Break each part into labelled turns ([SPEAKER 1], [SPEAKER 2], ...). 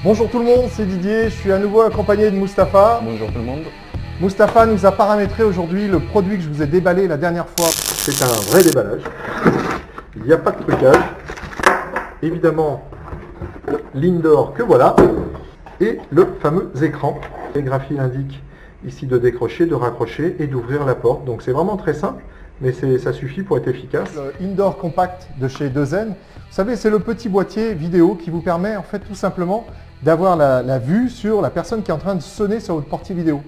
[SPEAKER 1] Bonjour tout le monde, c'est Didier, je suis à nouveau accompagné de Mustapha.
[SPEAKER 2] Bonjour tout le monde.
[SPEAKER 1] Mustapha nous a paramétré aujourd'hui le produit que je vous ai déballé la dernière fois. C'est un vrai déballage, il n'y a pas de trucage. Évidemment, l'indoor que voilà, et le fameux écran. Les graphies indiquent ici de décrocher, de raccrocher et d'ouvrir la porte. Donc c'est vraiment très simple, mais ça suffit pour être efficace. Le Indoor Compact de chez Dezen, vous savez, c'est le petit boîtier vidéo qui vous permet en fait tout simplement d'avoir la vue sur la personne qui est en train de sonner sur votre portier vidéo.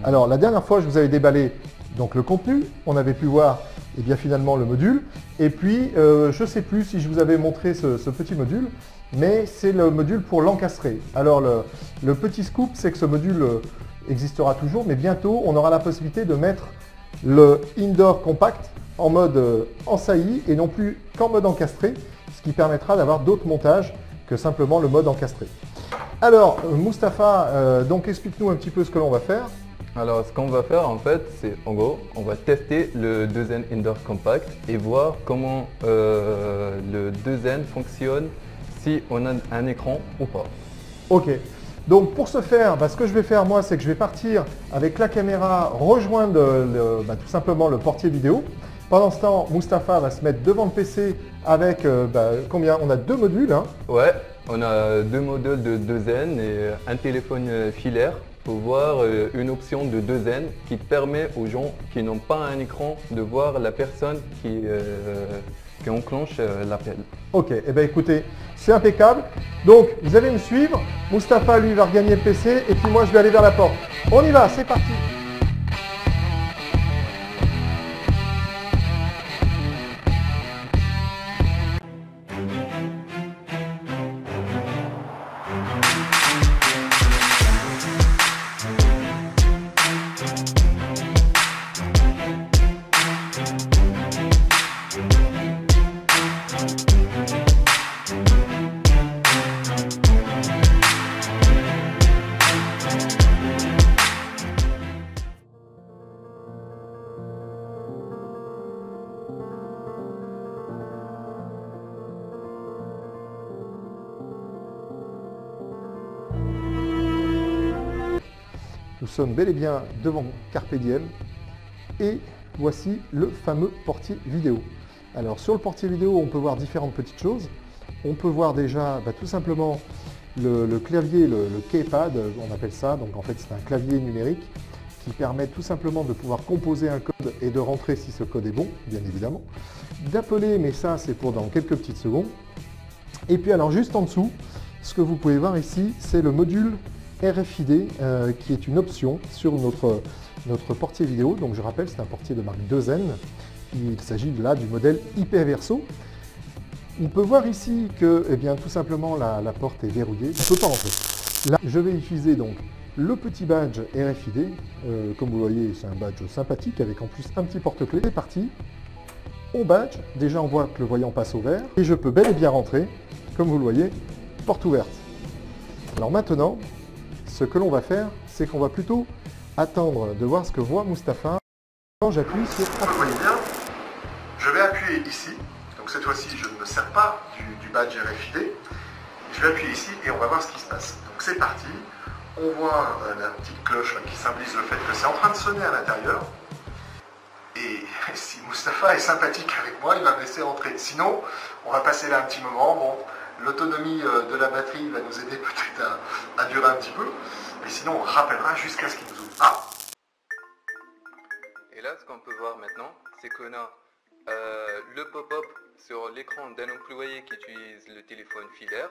[SPEAKER 1] Alors la dernière fois, je vous avais déballé donc le contenu, on avait pu voir et bien finalement le module, et puis je ne sais plus si je vous avais montré ce petit module, mais c'est le module pour l'encastrer. Alors le petit scoop, c'est que ce module existera toujours, mais bientôt on aura la possibilité de mettre le Indoor Compact en mode en saillie et non plus qu'en mode encastré, ce qui permettra d'avoir d'autres montages que simplement le mode encastré. Alors Mustapha, donc explique-nous un petit peu ce que l'on va faire.
[SPEAKER 2] Alors ce qu'on va faire en fait, c'est en gros, on va tester le Dezen Indoor Compact et voir comment le Dezen fonctionne si on a un écran ou pas.
[SPEAKER 1] Ok, donc pour ce faire, ce que je vais faire moi, c'est que je vais partir avec la caméra, rejoindre tout simplement le portier vidéo. Pendant ce temps, Mustapha va se mettre devant le PC avec combien? On a deux modules. Hein.
[SPEAKER 2] Ouais, on a deux modules de Dezen et un téléphone filaire pour voir une option de Dezen qui permet aux gens qui n'ont pas un écran de voir la personne qui enclenche l'appel.
[SPEAKER 1] Ok, et bien écoutez, c'est impeccable. Donc vous allez me suivre. Mustapha lui va regagner le PC et puis moi je vais aller vers la porte. On y va, c'est parti. Nous sommes bel et bien devant Carpe Diem et voici le fameux portier vidéo. Alors sur le portier vidéo, on peut voir différentes petites choses. On peut voir déjà tout simplement le clavier, le keypad, on appelle ça. Donc en fait c'est un clavier numérique qui permet tout simplement de pouvoir composer un code et de rentrer si ce code est bon, bien évidemment. D'appeler, mais ça c'est pour dans quelques petites secondes. Et puis alors juste en dessous, ce que vous pouvez voir ici, c'est le module RFID qui est une option sur notre portier vidéo. Donc je rappelle, c'est un portier de marque Dezen. Il s'agit là du modèle IP Verso. On peut voir ici que tout simplement la porte est verrouillée. On ne peut pas rentrer. Là, je vais utiliser donc le petit badge RFID. Comme vous voyez, c'est un badge sympathique avec en plus un petit porte-clés. C'est parti. Au badge, déjà on voit que le voyant passe au vert. Et je peux bel et bien rentrer. Comme vous le voyez, porte ouverte. Alors maintenant, ce que l'on va faire, c'est qu'on va plutôt attendre de voir ce que voit Mustapha quand j'appuie sur appuyer.
[SPEAKER 3] Vous voyez bien, je vais appuyer ici. Donc cette fois-ci, je ne me sers pas du badge RFID. Je vais appuyer ici et on va voir ce qui se passe. Donc c'est parti. On voit la petite cloche qui symbolise le fait que c'est en train de sonner à l'intérieur. Et si Mustapha est sympathique avec moi, il va me laisser rentrer. Sinon, on va passer là un petit moment. Bon, l'autonomie de la batterie va nous aider peut-être à durer un petit peu. Mais sinon, on rappellera jusqu'à ce qu'il nous ouvre. Ah!
[SPEAKER 2] Et là, ce qu'on peut voir maintenant, c'est qu'on a le pop-up sur l'écran d'un employé qui utilise le téléphone filaire,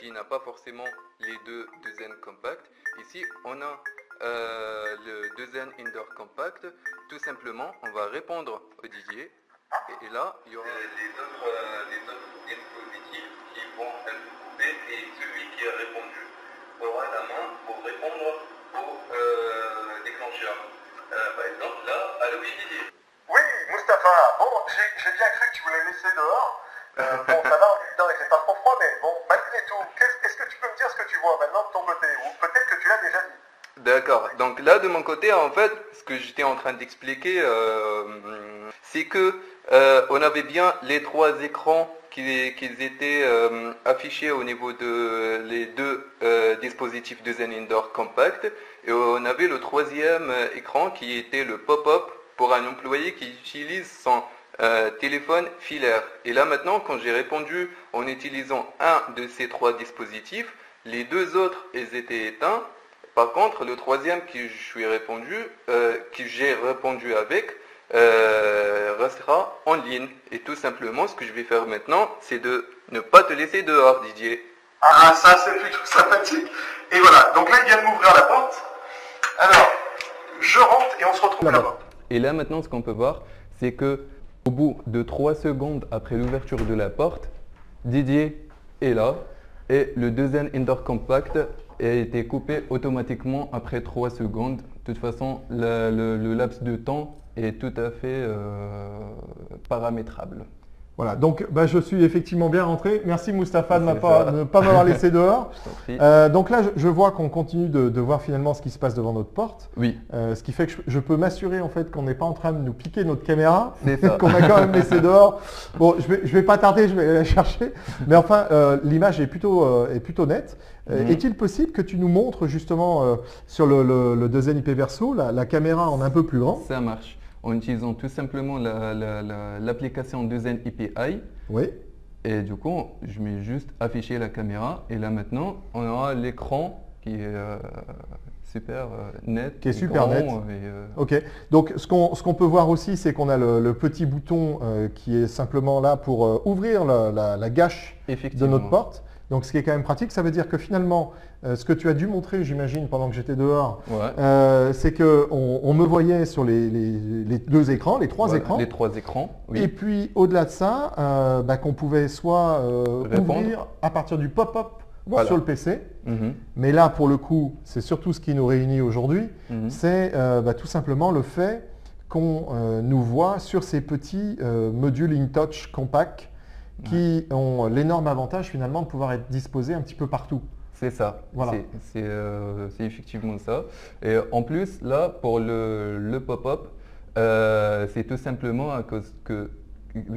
[SPEAKER 2] qui n'a pas forcément les deux Dezen Compact. Ici, on a le Dezen Indoor Compact. Tout simplement, on va répondre au Didier. Et là, il y aura les autres dispositifs qui vont être coupés et celui qui a répondu aura la main pour répondre au déclencheur. Par exemple, là, allô, oui, Didier.
[SPEAKER 3] Oui, Mustapha. Bon, j'ai bien cru que tu voulais me laisser dehors. Bon, ça va, non, il fait pas trop froid, mais bon, malgré tout, est-ce que tu peux me dire ce que tu vois maintenant de ton côté? Ou peut-être que tu l'as déjà dit.
[SPEAKER 2] D'accord. Donc là, de mon côté, en fait, ce que j'étais en train d'expliquer, c'est que on avait bien les trois écrans qu'ils étaient affichés au niveau de les deux dispositifs de Zen Indoor Compact. Et on avait le troisième écran qui était le pop-up pour un employé qui utilise son téléphone filaire. Et là maintenant, quand j'ai répondu en utilisant un de ces trois dispositifs, les deux autres, ils étaient éteints. Par contre, le troisième que j'ai répondu avec, restera en ligne. Et tout simplement, ce que je vais faire maintenant, c'est de ne pas te laisser dehors, Didier.
[SPEAKER 3] Ah, ça c'est plutôt sympathique. Et voilà, donc là il vient de m'ouvrir la porte. Alors, je rentre et on se retrouve là-bas.
[SPEAKER 2] Et là maintenant, ce qu'on peut voir, c'est que au bout de 3 secondes après l'ouverture de la porte, Didier est là et le deuxième Indoor Compact a été coupé automatiquement après 3 secondes. De toute façon, le laps de temps est tout à fait paramétrable.
[SPEAKER 1] Voilà, donc je suis effectivement bien rentré. Merci Mustapha de ne pas m'avoir laissé dehors. Donc là, je vois qu'on continue de voir finalement ce qui se passe devant notre porte.
[SPEAKER 2] Oui.
[SPEAKER 1] Ce qui fait que je peux m'assurer en fait qu'on n'est pas en train de nous piquer notre caméra,
[SPEAKER 2] C'est ça.
[SPEAKER 1] qu'on a quand même laissé dehors. Bon, je vais pas tarder, je vais aller la chercher. Mais enfin, l'image est plutôt nette. Est-il possible que tu nous montres justement sur le deuxième IP Verso la caméra en un peu plus grand?
[SPEAKER 2] Ça marche. En utilisant tout simplement l'application Deuxième API.
[SPEAKER 1] Oui.
[SPEAKER 2] Et du coup, je mets juste afficher la caméra. Et là maintenant, on aura l'écran qui est super net.
[SPEAKER 1] Qui est super
[SPEAKER 2] grand
[SPEAKER 1] net. Ok. Donc ce qu'on peut voir aussi, c'est qu'on a le petit bouton qui est simplement là pour ouvrir la gâche de notre porte. Donc ce qui est quand même pratique, ça veut dire que finalement, ce que tu as dû montrer, j'imagine, pendant que j'étais dehors, c'est qu'on me voyait sur les deux écrans, les trois écrans.
[SPEAKER 2] Les 3 écrans, oui.
[SPEAKER 1] Et puis au-delà de ça, qu'on pouvait soit ouvrir à partir du pop-up sur le PC. Mais là, pour le coup, c'est surtout ce qui nous réunit aujourd'hui, c'est tout simplement le fait qu'on nous voit sur ces petits modules InTouch compact qui ont l'énorme avantage finalement de pouvoir être disposés un petit peu partout.
[SPEAKER 2] C'est ça,
[SPEAKER 1] voilà.
[SPEAKER 2] C'est effectivement ça. Et en plus, là, pour le pop-up, c'est tout simplement à cause que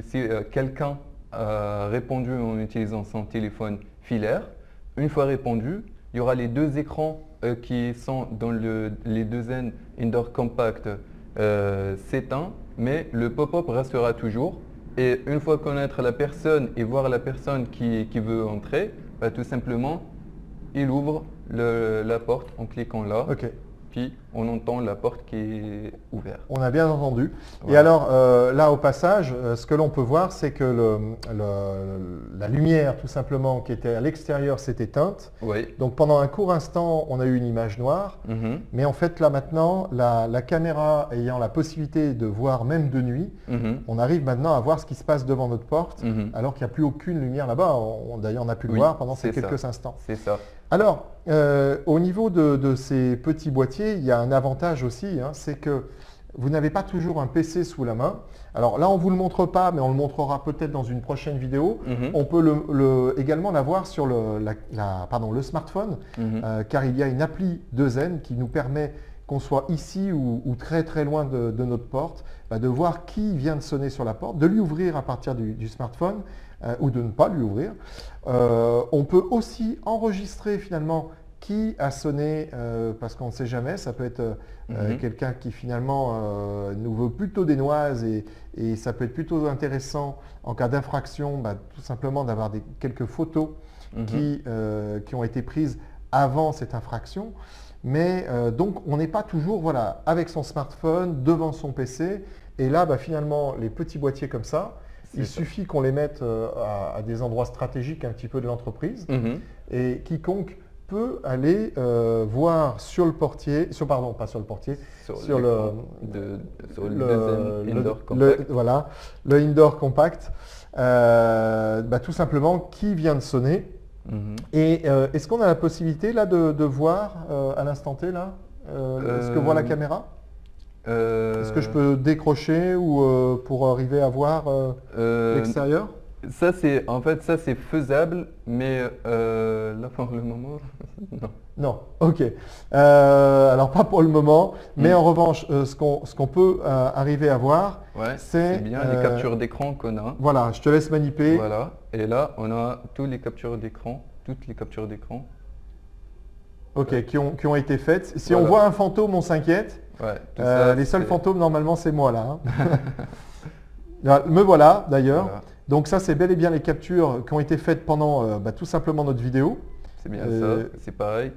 [SPEAKER 2] si quelqu'un a répondu en utilisant son téléphone filaire, une fois répondu, il y aura les deux écrans qui sont dans les deuxièmes Indoor Compact s'éteint, mais le pop-up restera toujours. Et une fois connaître la personne et voir la personne qui veut entrer, tout simplement, il ouvre la porte en cliquant là. Puis on entend la porte qui est ouverte.
[SPEAKER 1] On a bien entendu.
[SPEAKER 2] Voilà.
[SPEAKER 1] Et alors là au passage, ce que l'on peut voir, c'est que la lumière tout simplement qui était à l'extérieur s'est éteinte.
[SPEAKER 2] Oui.
[SPEAKER 1] Donc pendant un court instant, on a eu une image noire. Mais en fait là maintenant, la caméra ayant la possibilité de voir même de nuit, on arrive maintenant à voir ce qui se passe devant notre porte, alors qu'il n'y a plus aucune lumière là-bas. D'ailleurs, on a pu le voir pendant ces quelques instants.
[SPEAKER 2] C'est ça.
[SPEAKER 1] Alors, au niveau de ces petits boîtiers, il y a un avantage aussi, c'est que vous n'avez pas toujours un PC sous la main. Alors là, on ne vous le montre pas, mais on le montrera peut-être dans une prochaine vidéo. On peut également l'avoir sur le smartphone, car il y a une appli de Zen qui nous permet, qu'on soit ici ou très très loin de notre porte, de voir qui vient de sonner sur la porte, de lui ouvrir à partir du smartphone ou de ne pas lui ouvrir. On peut aussi enregistrer finalement qui a sonné, parce qu'on ne sait jamais, ça peut être quelqu'un qui finalement nous veut plutôt des noises et ça peut être plutôt intéressant en cas d'infraction, tout simplement d'avoir quelques photos qui ont été prises avant cette infraction. Mais donc on n'est pas toujours avec son smartphone devant son PC et là finalement les petits boîtiers comme ça, il suffit qu'on les mette à des endroits stratégiques un petit peu de l'entreprise et quiconque peut aller voir sur le portier, pas sur le portier, sur le Indoor Compact. Voilà, le Indoor Compact, tout simplement qui vient de sonner. Et est-ce qu'on a la possibilité là de voir à l'instant T là ce que voit la caméra? Est-ce que je peux décrocher ou pour arriver à voir l'extérieur?
[SPEAKER 2] Ça, c'est en fait, ça c'est faisable, mais là pour le moment, non.
[SPEAKER 1] Non, ok. Alors pas pour le moment, mais en revanche, ce qu'on peut arriver à voir,
[SPEAKER 2] Ouais,
[SPEAKER 1] c'est
[SPEAKER 2] bien les captures d'écran qu'on a.
[SPEAKER 1] Voilà, je te laisse manipuler.
[SPEAKER 2] Voilà. Et là, on a toutes les captures d'écran,
[SPEAKER 1] Ok, qui ont été faites. Si
[SPEAKER 2] Voilà.
[SPEAKER 1] on voit un fantôme, on s'inquiète.
[SPEAKER 2] Ouais, tout ça,
[SPEAKER 1] Les seuls
[SPEAKER 2] c'est-
[SPEAKER 1] fantômes, normalement, c'est moi là. Hein. Là, me voilà d'ailleurs.
[SPEAKER 2] Voilà.
[SPEAKER 1] Donc ça, c'est bel et bien les captures qui ont été faites pendant tout simplement notre vidéo.
[SPEAKER 2] C'est bien
[SPEAKER 1] Euh,
[SPEAKER 2] ça. C'est pareil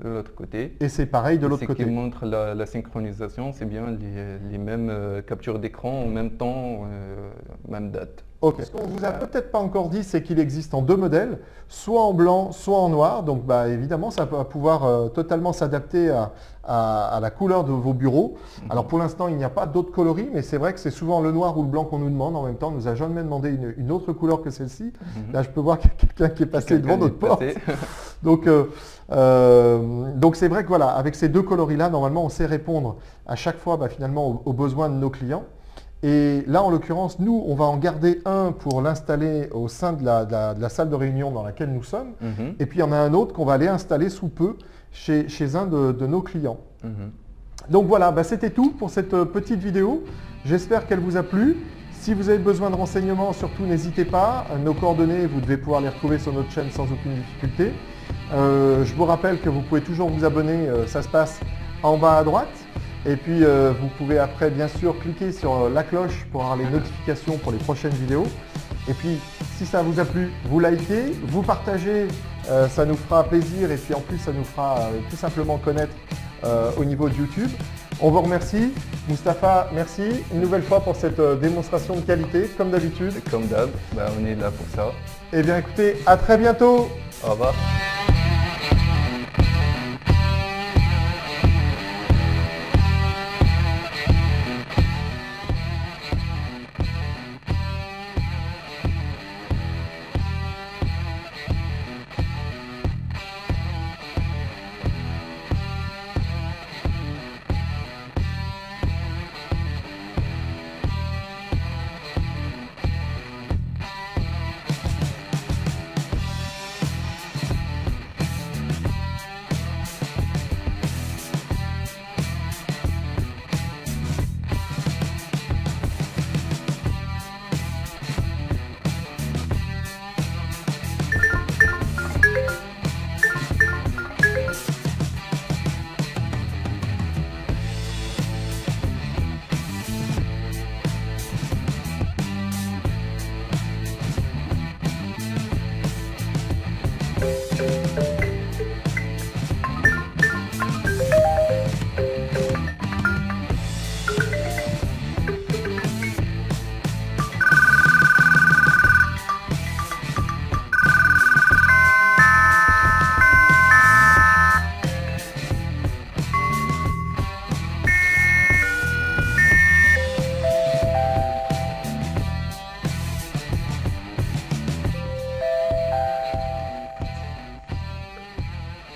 [SPEAKER 2] de l'autre côté.
[SPEAKER 1] Et c'est pareil de l'autre
[SPEAKER 2] Ce
[SPEAKER 1] côté.
[SPEAKER 2] qui montre la synchronisation, c'est bien les mêmes captures d'écran en même temps, même date.
[SPEAKER 1] Ok. Ce qu'on vous a peut-être pas encore dit, c'est qu'il existe en deux modèles, soit en blanc, soit en noir. Donc évidemment, ça va pouvoir totalement s'adapter à la couleur de vos bureaux. Alors pour l'instant, il n'y a pas d'autres coloris, mais c'est vrai que c'est souvent le noir ou le blanc qu'on nous demande. En même temps, on nous a jamais demandé une autre couleur que celle-ci. Là, je peux voir qu'il y a quelqu'un qui est passé devant notre porte. Donc c'est vrai que voilà, avec ces deux coloris-là, normalement, on sait répondre à chaque fois finalement aux besoins de nos clients. Et là, en l'occurrence, nous, on va en garder un pour l'installer au sein de la salle de réunion dans laquelle nous sommes. Et puis, il y en a un autre qu'on va aller installer sous peu chez un de nos clients. Donc voilà, c'était tout pour cette petite vidéo. J'espère qu'elle vous a plu. Si vous avez besoin de renseignements, surtout n'hésitez pas. Nos coordonnées, vous devez pouvoir les retrouver sur notre chaîne sans aucune difficulté. Je vous rappelle que vous pouvez toujours vous abonner, ça se passe en bas à droite. Et puis vous pouvez après bien sûr cliquer sur la cloche pour avoir les notifications pour les prochaines vidéos. Et puis si ça vous a plu, vous likez, vous partagez, ça nous fera plaisir et puis en plus ça nous fera tout simplement connaître au niveau de YouTube. On vous remercie. Mustapha, merci une nouvelle fois pour cette démonstration de qualité, comme d'habitude.
[SPEAKER 2] Comme d'hab, on est là pour ça.
[SPEAKER 1] Eh bien écoutez, à très bientôt.
[SPEAKER 2] Au revoir.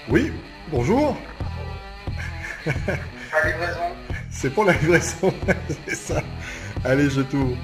[SPEAKER 3] Oui, bonjour.
[SPEAKER 4] La livraison.
[SPEAKER 3] C'est pour la livraison, c'est ça. Allez, je t'ouvre.